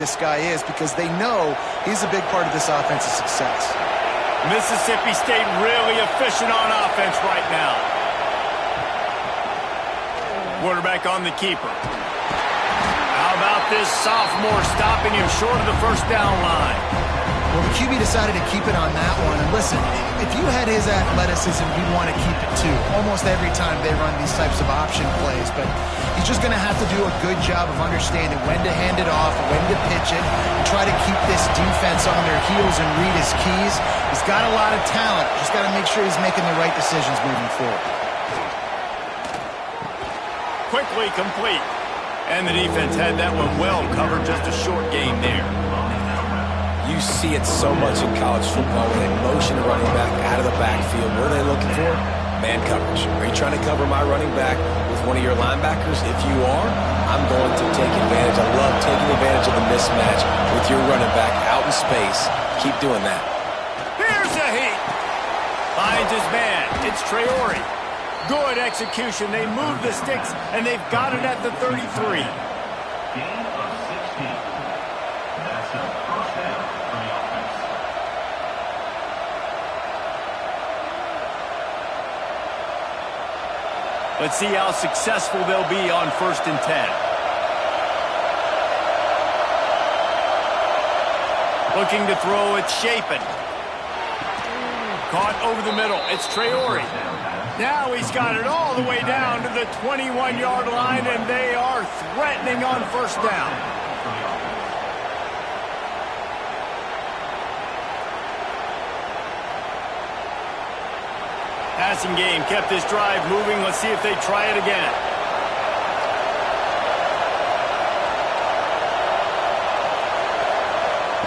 this guy is, because they know he's a big part of this offense's success. Mississippi State really efficient on offense right now. Quarterback on the keeper. How about this sophomore stopping him short of the first down line? Well, the QB decided to keep it on that one. And listen, if you had his athleticism, you'd want to keep it too. Almost every time they run these types of option plays. But he's just going to have to do a good job of understanding when to hand it off, when to pitch it, and try to keep this defense on their heels and read his keys. He's got a lot of talent. Just got to make sure he's making the right decisions moving forward. Quickly complete. And the defense had that one well covered. Just a short gain there. You see it so much in college football when they motion a running back out of the backfield. What are they looking for? Man coverage. Are you trying to cover my running back with one of your linebackers? If you are, I'm going to take advantage. I love taking advantage of the mismatch with your running back out in space. Keep doing that. Here's a heat. Finds his man. It's Traore. Good execution. They move the sticks, and they've got it at the 33. Gain of 16. That's a first down for the offense. Let's see how successful they'll be on 1st and 10. Looking to throw, it's Shapen. Caught over the middle. It's Traore. Now he's got it all the way down to the 21-yard line, and they are threatening on 1st down. Passing game kept this drive moving. Let's see if they try it again.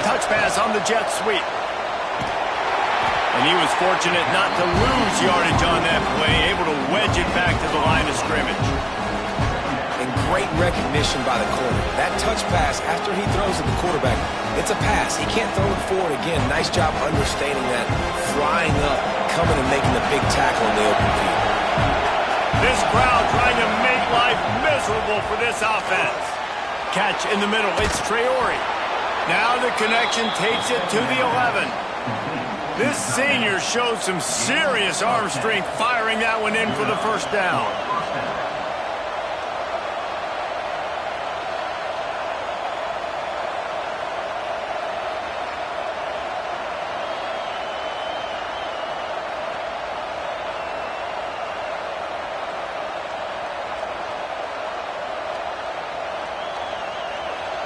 Touch pass on the jet sweep. And he was fortunate not to lose yardage on that play, able to wedge it back to the line of scrimmage. And great recognition by the corner. That touch pass after he throws at the quarterback, it's a pass. He can't throw it forward again. Nice job understanding that, flying up, coming and making a big tackle in the open field. This crowd trying to make life miserable for this offense. Catch in the middle. It's Traore. Now the connection takes it to the 11. This senior showed some serious arm strength firing that one in for the 1st down.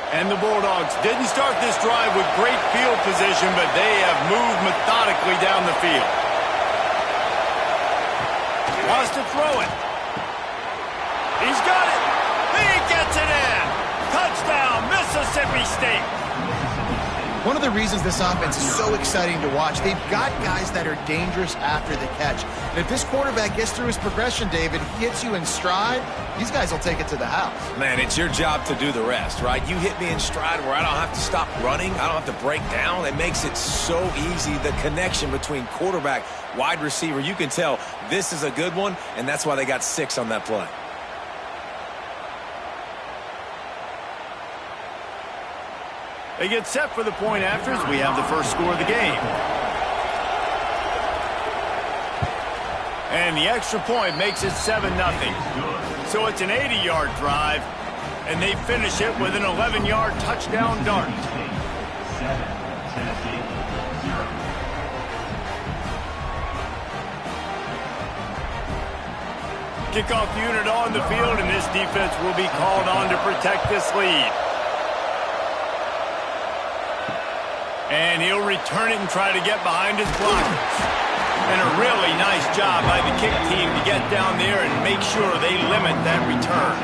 And the Bulldogs didn't start this drive with great field position, but they have moved methodically down the field. Wants to throw it. He's got it. He gets it in. Touchdown, Mississippi State. One of the reasons this offense is so exciting to watch, they've got guys that are dangerous after the catch. And if this quarterback gets through his progression, David, he hits you in stride, these guys will take it to the house. Man, it's your job to do the rest, right? You hit me in stride where I don't have to stop running. I don't have to break down. It makes it so easy. The connection between quarterback, wide receiver, you can tell this is a good one, and that's why they got 6 on that play. They get set for the point after as we have the first score of the game. And the extra point makes it 7-0. So it's an 80-yard drive, and they finish it with an 11-yard touchdown dart. Kickoff unit on the field, and this defense will be called on to protect this lead. And he'll return it and try to get behind his blockers. And a really nice job by the kick team to get down there and make sure they limit that return.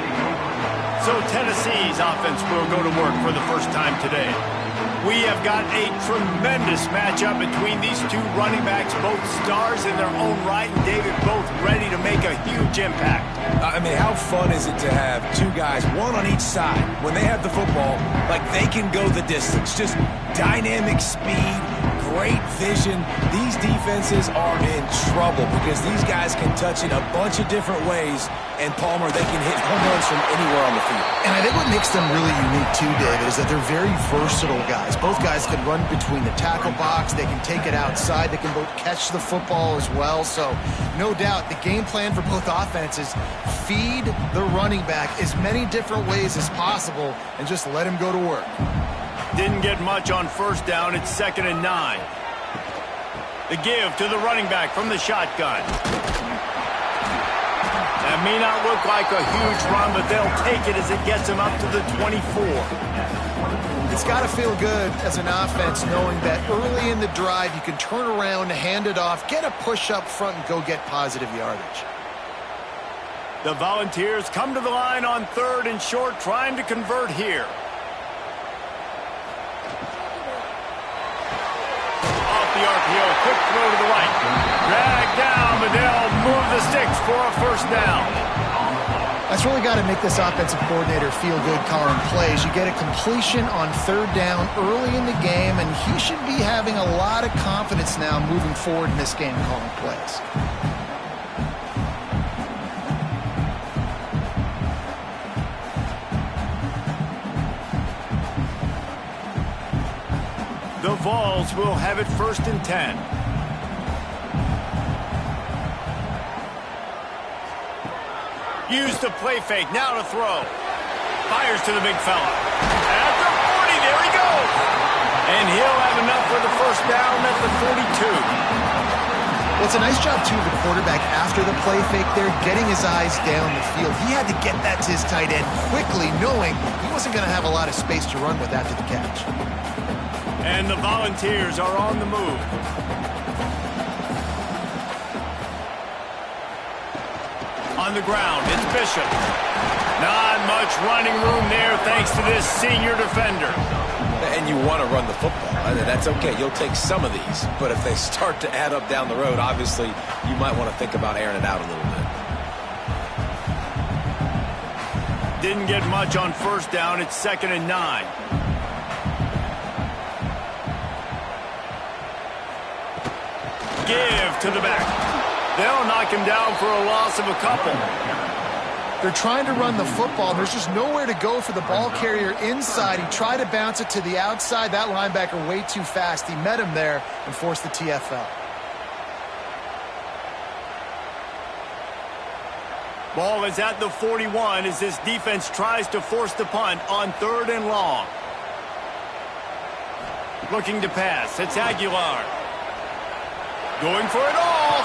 So Tennessee's offense will go to work for the first time today. We have got a tremendous matchup between these two running backs, both stars in their own right, and David, both ready to make a huge impact. I mean, how fun is it to have two guys, one on each side, when they have the football, like they can go the distance. Just dynamic speed, great vision. These defenses are in trouble because these guys can touch it a bunch of different ways, and Palmer, they can hit home runs from anywhere on the field. And I think what makes them really unique too, David, is that they're very versatile guys. Both guys can run between the tackle box. They can take it outside. They can both catch the football as well. So no doubt the game plan for both offenses, feed the running back as many different ways as possible and just let him go to work. Didn't get much on first down. It's 2nd and 9. The give to the running back from the shotgun. That may not look like a huge run, but they'll take it as it gets them up to the 24. It's got to feel good as an offense knowing that early in the drive you can turn around, hand it off, get a push up front, and go get positive yardage. The Volunteers come to the line on 3rd and short, trying to convert here. The RPO, quick throw to the right. Drag down, but they'll move the sticks for a first down. That's really got to make this offensive coordinator feel good calling plays. You get a completion on 3rd down early in the game, and he should be having a lot of confidence now moving forward in this game calling plays. The Vols will have it 1st and 10. Use the play fake, now to throw. Fires to the big fella. At the 40, there he goes. And he'll have enough for the first down at the 42. Well, it's a nice job, too, of the quarterback after the play fake there, getting his eyes down the field. He had to get that to his tight end quickly, knowing he wasn't going to have a lot of space to run with after the catch. And the Volunteers are on the move. On the ground, it's Bishop. Not much running room there thanks to this senior defender. And you want to run the football. That's okay. You'll take some of these. But if they start to add up down the road, obviously, you might want to think about airing it out a little bit. Didn't get much on first down. It's 2nd and 9. Give to the back. They'll knock him down for a loss of a couple. They're trying to run the football. There's just nowhere to go for the ball carrier inside. He tried to bounce it to the outside. That linebacker way too fast. He met him there and forced the TFL. Ball is at the 41 as this defense tries to force the punt on 3rd and long. Looking to pass. It's Aguilar. Going for it all.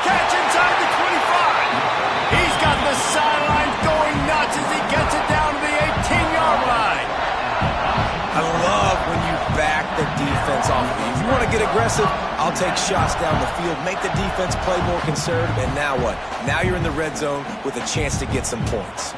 Catch inside the 25. He's got the sidelines going nuts as he gets it down to the 18-yard line. I love when you back the defense off of you. If you want to get aggressive, I'll take shots down the field, make the defense play more conservative, and now what? Now you're in the red zone with a chance to get some points.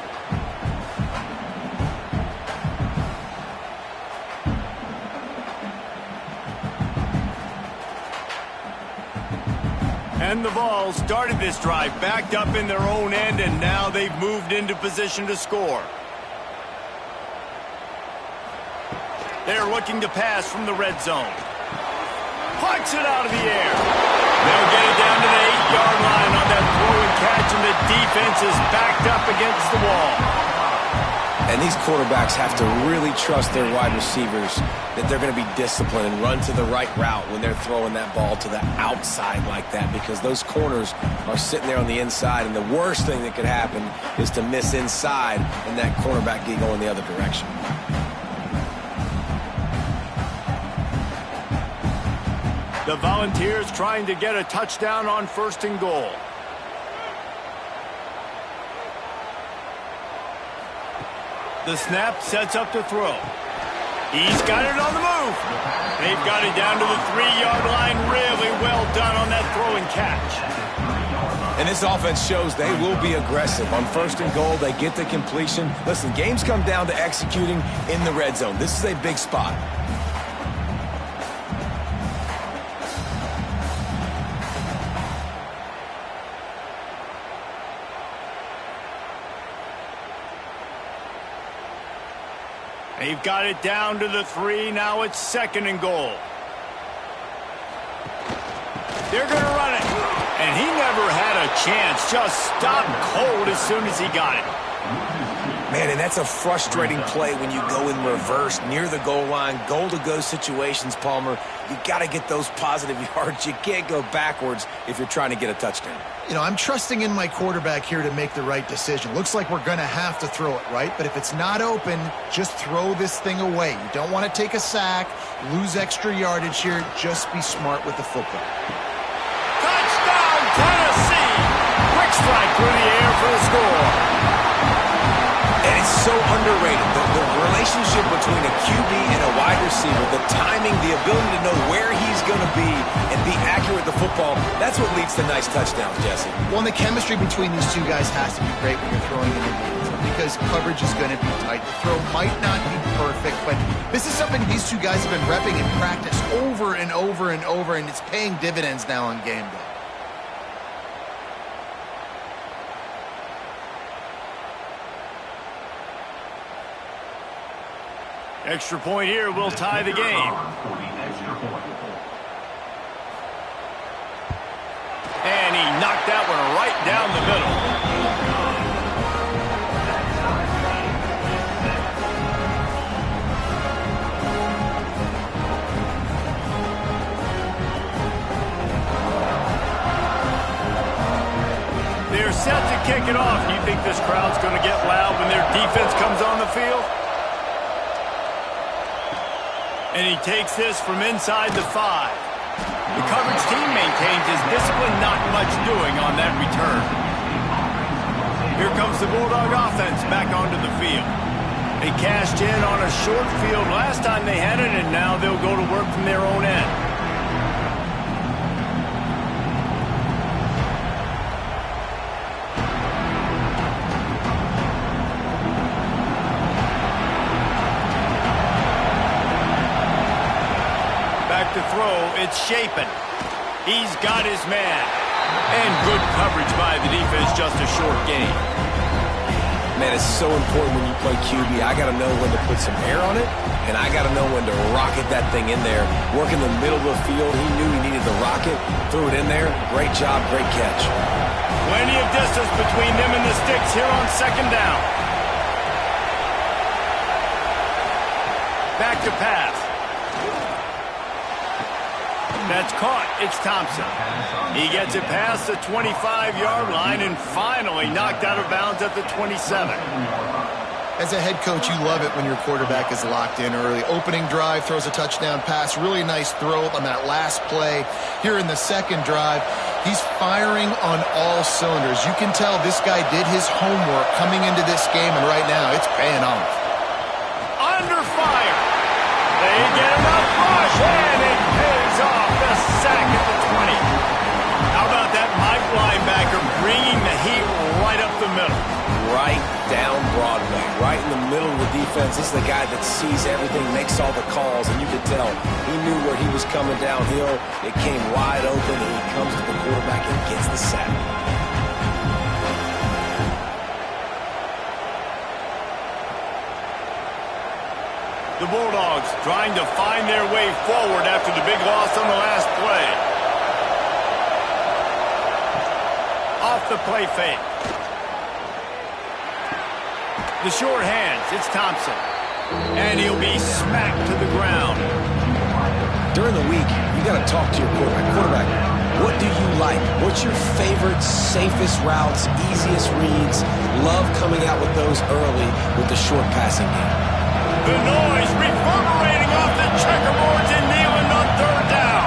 And the Vols started this drive backed up in their own end, and now they've moved into position to score. They're looking to pass from the red zone. Punts it out of the air. They'll get it down to the 8-yard line on that throw and catch, and the defense is backed up against the wall. And these quarterbacks have to really trust their wide receivers that they're going to be disciplined and run to the right route when they're throwing that ball to the outside like that, because those corners are sitting there on the inside, and the worst thing that could happen is to miss inside and that cornerback get going the other direction. The Volunteers trying to get a touchdown on 1st and goal. The snap sets up to throw. He's got it on the move. They've got it down to the 3-yard line. Really well done on that throw and catch. And this offense shows they will be aggressive. On 1st and goal, they get the completion. Listen, games come down to executing in the red zone. This is a big spot. They've got it down to the 3. Now it's 2nd and goal. They're going to run it. And he never had a chance. Just stopped cold as soon as he got it. Man, and that's a frustrating play when you go in reverse near the goal line, goal-to-go situations, Palmer. You got to get those positive yards. You can't go backwards if you're trying to get a touchdown. You know, I'm trusting in my quarterback here to make the right decision. Looks like we're going to have to throw it, right? But if it's not open, just throw this thing away. You don't want to take a sack, lose extra yardage here. Just be smart with the football. Touchdown, Tennessee! Quick strike through the air for the score. And it's so underrated. The relationship between a QB and a wide receiver, the timing, the ability to know where he's going to be and be accurate with the football, that's what leads to nice touchdowns, Jesse. Well, and the chemistry between these two guys has to be great when you're throwing in the game because coverage is going to be tight. The throw might not be perfect, but this is something these two guys have been repping in practice over and over and over, and it's paying dividends now on game day. Extra point here will tie the game. And he knocked that one right down the middle. They're set to kick it off. Do you think this crowd's going to get loud when their defense comes on the field? And he takes this from inside the 5. The coverage team maintains his discipline, not much doing on that return. Here comes the Bulldog offense back onto the field. They cashed in on a short field last time they had it, and now they'll go to work from their own end. To throw, it's Shapen. He's got his man. And good coverage by the defense, just a short gain. Man, it's so important when you play QB. I got to know when to put some air on it, and I got to know when to rocket that thing in there. Work in the middle of the field. He knew he needed the rocket. Threw it in there. Great job, great catch. Plenty of distance between them and the sticks here on second down. Back to pass. That's caught. It's Thompson. He gets it past the 25-yard line and finally knocked out of bounds at the 27. As a head coach, you love it when your quarterback is locked in early. Opening drive, throws a touchdown pass. Really nice throw on that last play. Here in the second drive, he's firing on all cylinders. You can tell this guy did his homework coming into this game, and right now it's paying off. Under fire. They get him up, rush, and it pays off. The sack at the 20. How about that Mike linebacker bringing the heat right up the middle? Right down Broadway, right in the middle of the defense. This is the guy that sees everything, makes all the calls, and you could tell he knew where he was coming downhill. It came wide open, and he comes to the quarterback and gets the sack. The Bulldogs trying to find their way forward after the big loss on the last play. Off the play fake. The short hands, it's Thompson. And he'll be smacked to the ground. During the week, you got to talk to your quarterback. Quarterback, what do you like? What's your favorite, safest routes, easiest reads? Love coming out with those early with the short passing game. The noise reverberating off the checkerboards and kneeling on third down.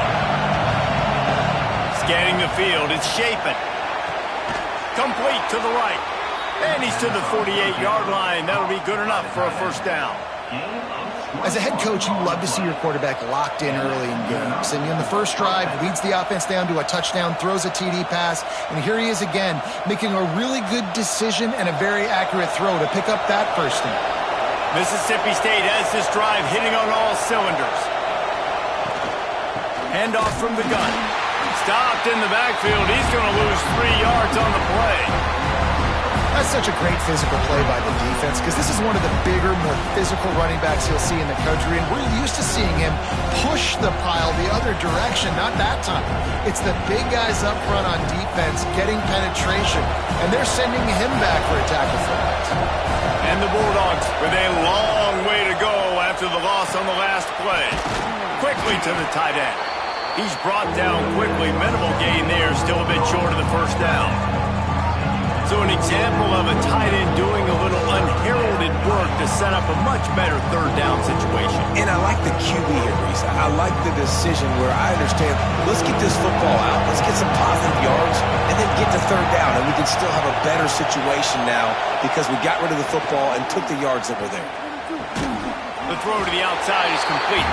Scanning the field, it's Shapen. Complete to the right. And he's to the 48-yard line. That'll be good enough for a first down. As a head coach, you love to see your quarterback locked in early in games. And in the first drive, leads the offense down to a touchdown, throws a TD pass, and here he is again, making a really good decision and a very accurate throw to pick up that first down. Mississippi State has this drive hitting on all cylinders. Handoff from the gun. Stopped in the backfield. He's going to lose 3 yards on the play. That's such a great physical play by the defense because this is one of the bigger, more physical running backs you'll see in the country, and we're used to seeing him push the pile the other direction. Not that time. It's the big guys up front on defense getting penetration, and they're sending him back for a tackle for that. And the Bulldogs with a long way to go after the loss on the last play. Quickly to the tight end. He's brought down quickly. Minimal gain there, still a bit short of the first down. So an example of a tight end doing a little unheralded work to set up a much better third down situation. And I like the QB here, Reese. I like the decision where I understand, let's get this football out, let's get some positive yards, and then get to third down, and we can still have a better situation now because we got rid of the football and took the yards that were there. The throw to the outside is complete.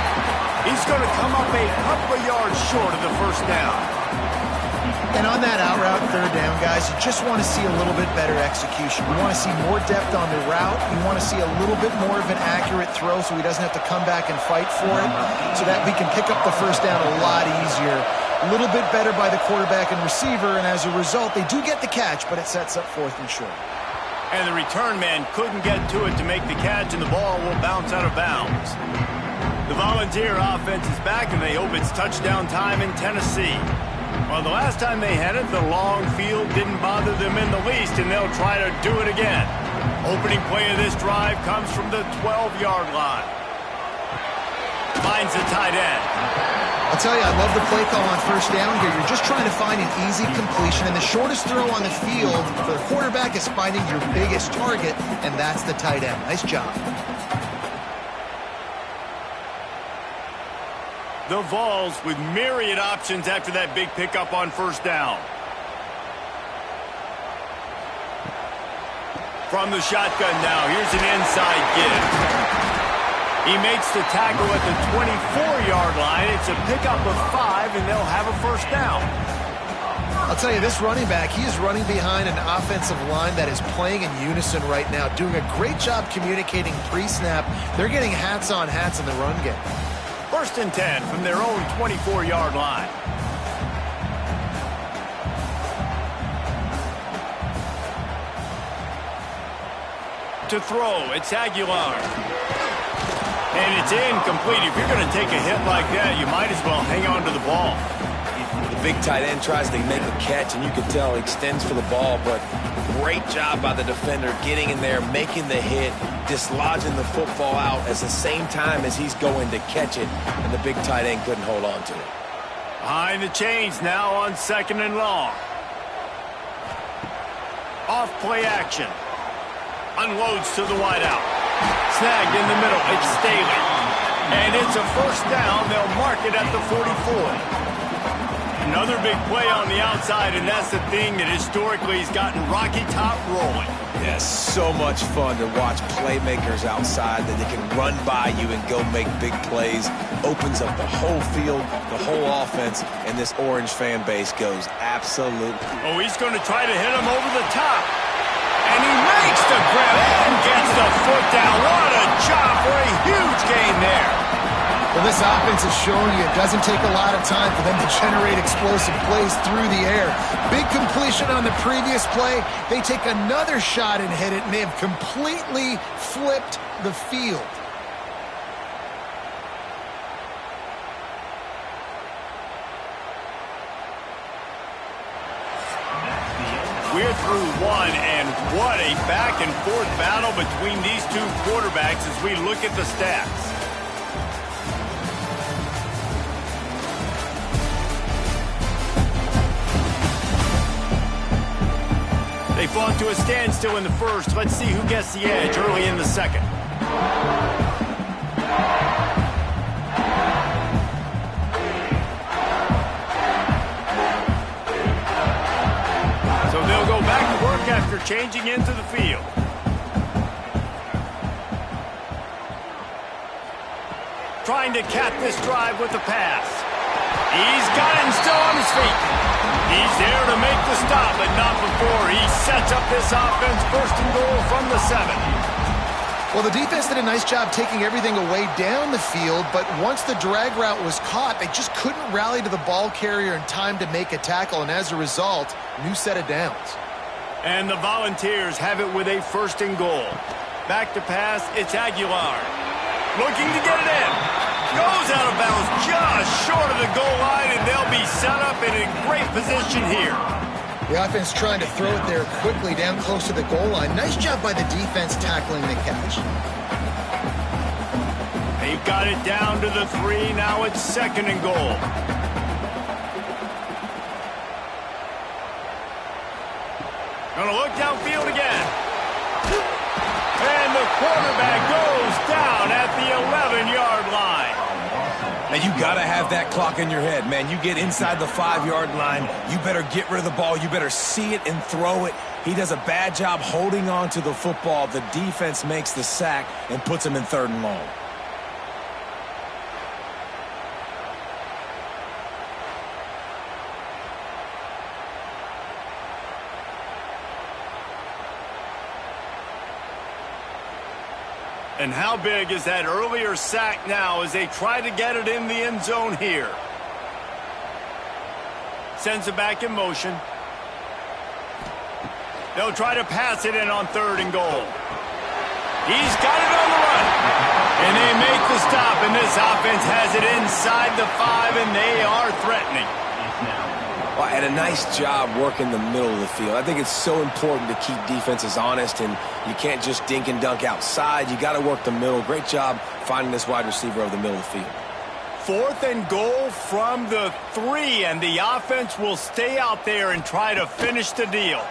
He's going to come up a couple of yards short of the first down. And on that out route third down, guys, you just want to see a little bit better execution. You want to see more depth on the route. You want to see a little bit more of an accurate throw so he doesn't have to come back and fight for it, so that we can pick up the first down a lot easier. A little bit better by the quarterback and receiver, and as a result, they do get the catch, but it sets up 4th and short. And the return man couldn't get to it to make the catch, and the ball will bounce out of bounds. The Volunteer offense is back, and they hope it's touchdown time in Tennessee. Well, the last time they had it, the long field didn't bother them in the least, and they'll try to do it again. Opening play of this drive comes from the 12-yard line. Finds the tight end. I'll tell you, I love the play call on first down here. You're just trying to find an easy completion, and the shortest throw on the field for the quarterback is finding your biggest target, and that's the tight end. Nice job. The Vols with myriad options after that big pickup on first down. From the shotgun now, here's an inside give. He makes the tackle at the 24-yard line. It's a pickup of 5, and they'll have a first down. I'll tell you, this running back, he is running behind an offensive line that is playing in unison right now, doing a great job communicating pre-snap. They're getting hats on hats in the run game. 1st and 10 from their own 24-yard line. To throw, it's Aguilar. And it's incomplete. If you're going to take a hit like that, you might as well hang on to the ball. The big tight end tries to make a catch, and you can tell he extends for the ball, but great job by the defender getting in there, making the hit, dislodging the football out at the same time as he's going to catch it, and the big tight end couldn't hold on to it. Behind the chains now on 2nd and long. Off play action. Unloads to the wideout. Snagged in the middle. It's Staley. And it's a first down. They'll mark it at the 44. Another big play on the outside, and that's the thing that historically has gotten Rocky Top rolling. Yes, so much fun to watch playmakers outside that they can run by you and go make big plays. Opens up the whole field, the whole offense, and this Orange fan base goes absolutely. Oh, he's going to try to hit him over the top. And he makes the grab and gets the foot down. What a job for a huge gain there. Well, this offense is showing you it doesn't take a lot of time for them to generate explosive plays through the air. Big completion on the previous play. They take another shot and hit it, and they have completely flipped the field. We're through one, and what a back-and-forth battle between these two quarterbacks as we look at the stats. They fought to a standstill in the first. Let's see who gets the edge early in the second. So they'll go back to work after changing into the field. Trying to cap this drive with a pass. He's got him still on his feet. He's there to make the stop, but not before he sets up this offense. 1st and goal from the 7. Well, the defense did a nice job taking everything away down the field, but once the drag route was caught, they just couldn't rally to the ball carrier in time to make a tackle, and as a result, new set of downs. And the Volunteers have it with a 1st and goal. Back to pass, it's Aguilar. Looking to get it in. Goes out of bounds goal line, and they'll be set up in a great position here. The offense trying to throw it there quickly down close to the goal line. Nice job by the defense tackling the catch. They've got it down to the 3. Now it's 2nd and goal. Gonna look downfield again. And the quarterback goes down at the 11-yard line. And you got to have that clock in your head, man. You get inside the 5-yard line, you better get rid of the ball. You better see it and throw it. He does a bad job holding on to the football. The defense makes the sack and puts him in 3rd and long. And how big is that earlier sack now as they try to get it in the end zone here? Sends it back in motion. They'll try to pass it in on 3rd and goal. He's got it on the run. And they make the stop, and this offense has it inside the 5, and they are threatening. Well, and a nice job working the middle of the field. I think it's so important to keep defenses honest, and you can't just dink and dunk outside. You got to work the middle. Great job finding this wide receiver over the middle of the field. 4th and goal from the 3, and the offense will stay out there and try to finish the deal.